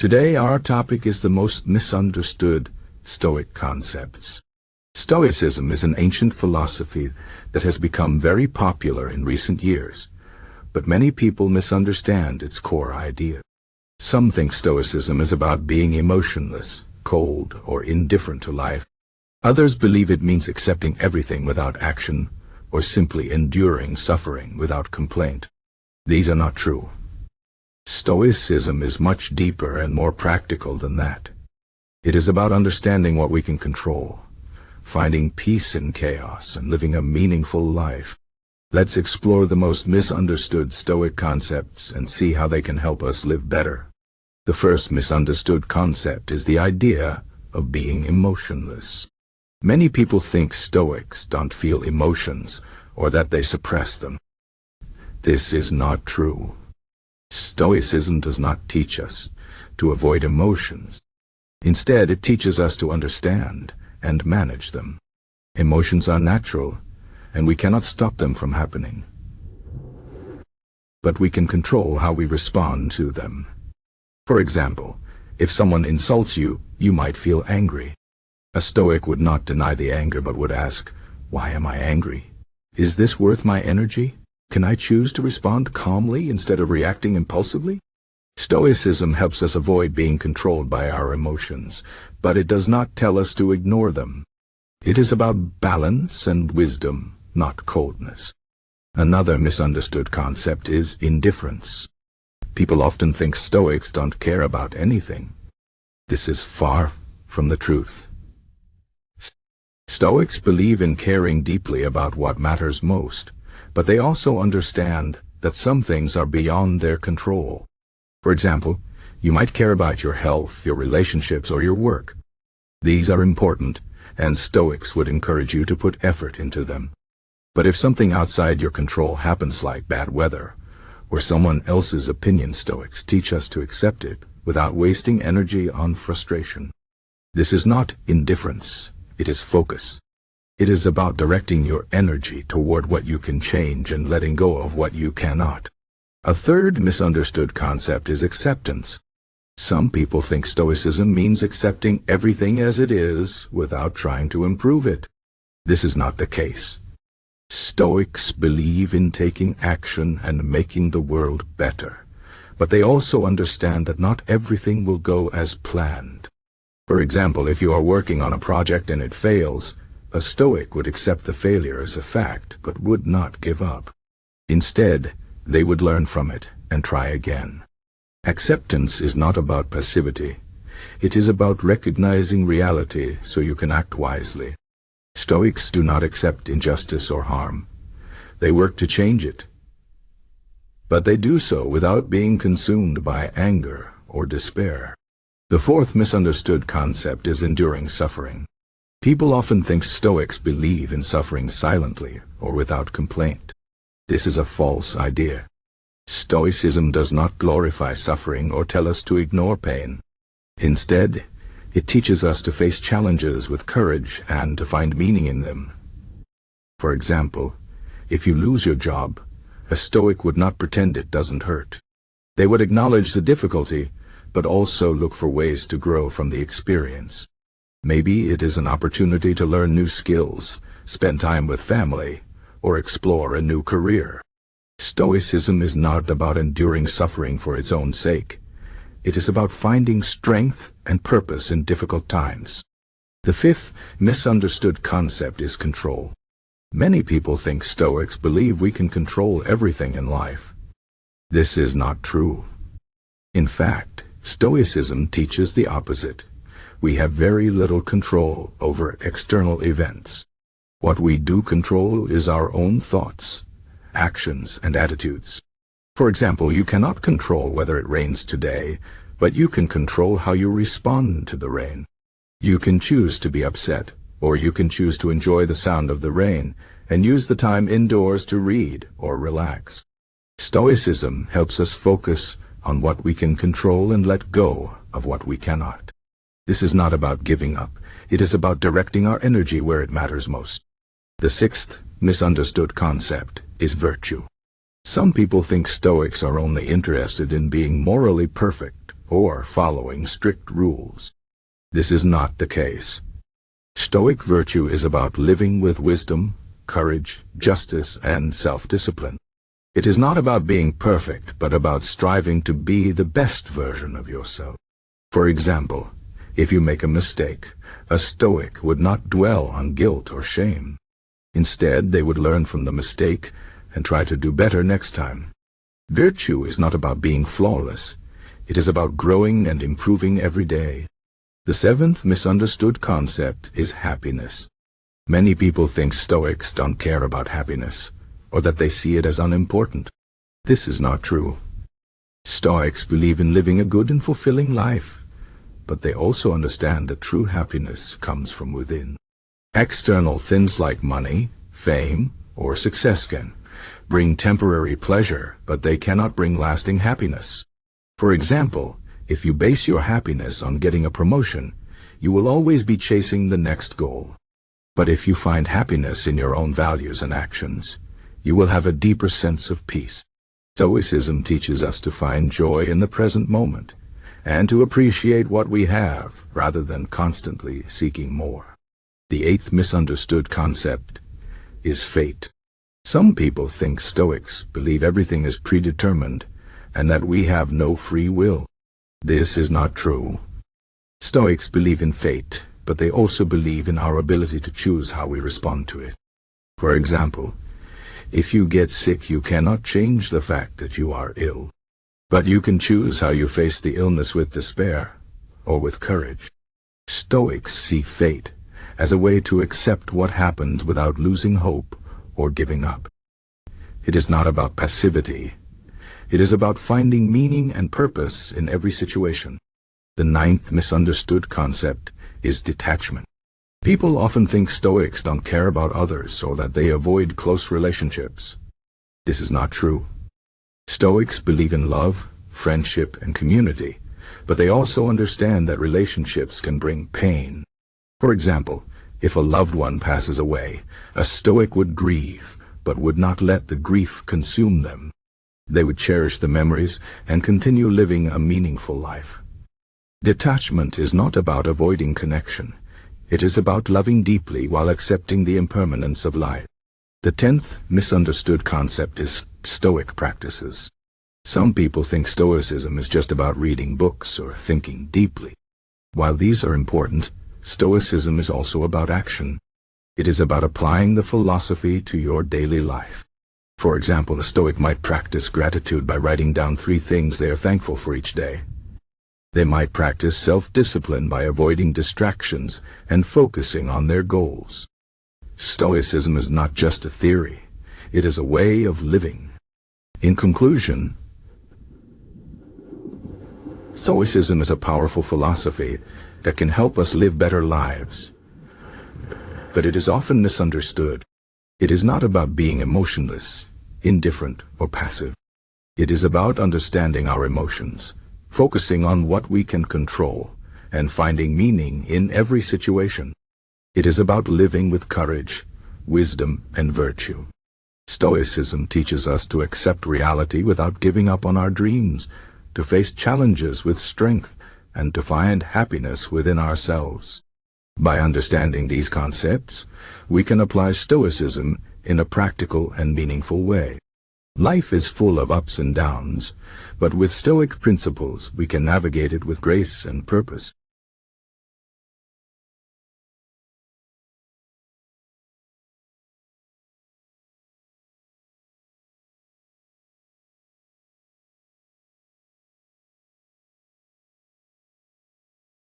Today our topic is the most misunderstood Stoic concepts. Stoicism is an ancient philosophy that has become very popular in recent years, but many people misunderstand its core idea. Some think Stoicism is about being emotionless, cold, or indifferent to life. Others believe it means accepting everything without action, or simply enduring suffering without complaint. These are not true. Stoicism is much deeper and more practical than that. It is about understanding what we can control, finding peace in chaos, and living a meaningful life. Let's explore the most misunderstood Stoic concepts and see how they can help us live better. The first misunderstood concept is the idea of being emotionless. Many people think Stoics don't feel emotions or that they suppress them. This is not true. Stoicism does not teach us to avoid emotions. Instead, it teaches us to understand and manage them. Emotions are natural, and we cannot stop them from happening. But we can control how we respond to them. For example, if someone insults you, you might feel angry. A Stoic would not deny the anger but would ask, "Why am I angry? Is this worth my energy? Can I choose to respond calmly instead of reacting impulsively?" Stoicism helps us avoid being controlled by our emotions, but it does not tell us to ignore them. It is about balance and wisdom, not coldness. Another misunderstood concept is indifference. People often think Stoics don't care about anything. This is far from the truth. Stoics believe in caring deeply about what matters most, but they also understand that some things are beyond their control. For example, you might care about your health, your relationships, or your work. These are important, and Stoics would encourage you to put effort into them. But if something outside your control happens, like bad weather, or someone else's opinion, Stoics teach us to accept it without wasting energy on frustration. This is not indifference, it is focus. It is about directing your energy toward what you can change and letting go of what you cannot. A third misunderstood concept is acceptance. Some people think Stoicism means accepting everything as it is without trying to improve it. This is not the case. Stoics believe in taking action and making the world better, but they also understand that not everything will go as planned. For example, if you are working on a project and it fails, a Stoic would accept the failure as a fact, but would not give up. Instead, they would learn from it and try again. Acceptance is not about passivity. It is about recognizing reality so you can act wisely. Stoics do not accept injustice or harm. They work to change it. But they do so without being consumed by anger or despair. The fourth misunderstood concept is enduring suffering. People often think Stoics believe in suffering silently or without complaint. This is a false idea. Stoicism does not glorify suffering or tell us to ignore pain. Instead, it teaches us to face challenges with courage and to find meaning in them. For example, if you lose your job, a Stoic would not pretend it doesn't hurt. They would acknowledge the difficulty, but also look for ways to grow from the experience. Maybe it is an opportunity to learn new skills, spend time with family, or explore a new career. Stoicism is not about enduring suffering for its own sake. It is about finding strength and purpose in difficult times. The fifth misunderstood concept is control. Many people think Stoics believe we can control everything in life. This is not true. In fact, Stoicism teaches the opposite. We have very little control over external events. What we do control is our own thoughts, actions, and attitudes. For example, you cannot control whether it rains today, but you can control how you respond to the rain. You can choose to be upset, or you can choose to enjoy the sound of the rain and use the time indoors to read or relax. Stoicism helps us focus on what we can control and let go of what we cannot. This is not about giving up. It is about directing our energy where it matters most. The sixth misunderstood concept is virtue. Some people think Stoics are only interested in being morally perfect or following strict rules. This is not the case. Stoic virtue is about living with wisdom, courage, justice, and self-discipline. It is not about being perfect, but about striving to be the best version of yourself. For example, if you make a mistake, a Stoic would not dwell on guilt or shame. Instead, they would learn from the mistake and try to do better next time. Virtue is not about being flawless. It is about growing and improving every day. The seventh misunderstood concept is happiness. Many people think Stoics don't care about happiness, or that they see it as unimportant. This is not true. Stoics believe in living a good and fulfilling life, but they also understand that true happiness comes from within. External things like money, fame, or success can bring temporary pleasure, but they cannot bring lasting happiness. For example, if you base your happiness on getting a promotion, you will always be chasing the next goal. But if you find happiness in your own values and actions, you will have a deeper sense of peace. Stoicism teaches us to find joy in the present moment, and to appreciate what we have, rather than constantly seeking more. The eighth misunderstood concept is fate. Some people think Stoics believe everything is predetermined, and that we have no free will. This is not true. Stoics believe in fate, but they also believe in our ability to choose how we respond to it. For example, if you get sick, you cannot change the fact that you are ill, but you can choose how you face the illness, with despair or with courage. Stoics see fate as a way to accept what happens without losing hope or giving up. It is not about passivity. It is about finding meaning and purpose in every situation. The ninth misunderstood concept is detachment. People often think Stoics don't care about others, or that they avoid close relationships. This is not true. Stoics believe in love, friendship, and community, but they also understand that relationships can bring pain. For example, if a loved one passes away, a Stoic would grieve, but would not let the grief consume them. They would cherish the memories and continue living a meaningful life. Detachment is not about avoiding connection. It is about loving deeply while accepting the impermanence of life. The 10th misunderstood concept is Stoic practices. Some people think Stoicism is just about reading books or thinking deeply. While these are important, Stoicism is also about action. It is about applying the philosophy to your daily life. For example, a Stoic might practice gratitude by writing down 3 things they are thankful for each day. They might practice self-discipline by avoiding distractions and focusing on their goals. Stoicism is not just a theory. It is a way of living. In conclusion, Stoicism is a powerful philosophy that can help us live better lives. But it is often misunderstood. It is not about being emotionless, indifferent, or passive. It is about understanding our emotions, focusing on what we can control, and finding meaning in every situation. It is about living with courage, wisdom, and virtue. Stoicism teaches us to accept reality without giving up on our dreams, to face challenges with strength, and to find happiness within ourselves. By understanding these concepts, we can apply Stoicism in a practical and meaningful way. Life is full of ups and downs, but with Stoic principles we can navigate it with grace and purpose.